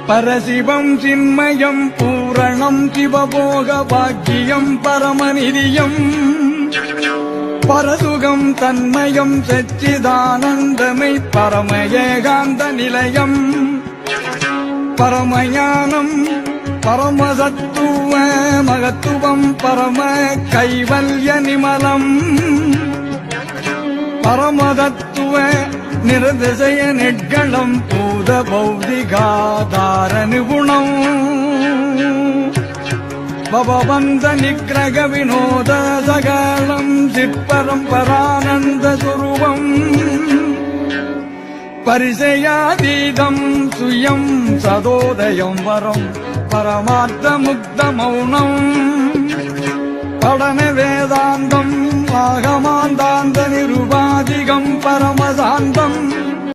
பரசிவம் சின்மயம் பூரணம் சிவபோக பாக்கியம் பரமநிதியம் பரசுகம் தன்மயம் சச்சிதானந்தமை பரம ஏகாந்த நிலையம் பரமஞானம் பரமசத்துவ மகத்துவம் பரம கைவல்ய நிமலம் பரமதத்துவ நிரதிசய நெட்களம் பூத பௌதிகாதார நிகுணம் பவபந்த நிக்ரக வினோத சகலம் சிற்பரம்பரானந்த சுரூபம் பரிசயாதீதம் சுயம் சதோதயம் வரம் பரமார்த்த முக்த மௌனம் படன வேதாந்தம் ஆகமாந்தாந்த நிருபாதிகம் பரமசாந்தம்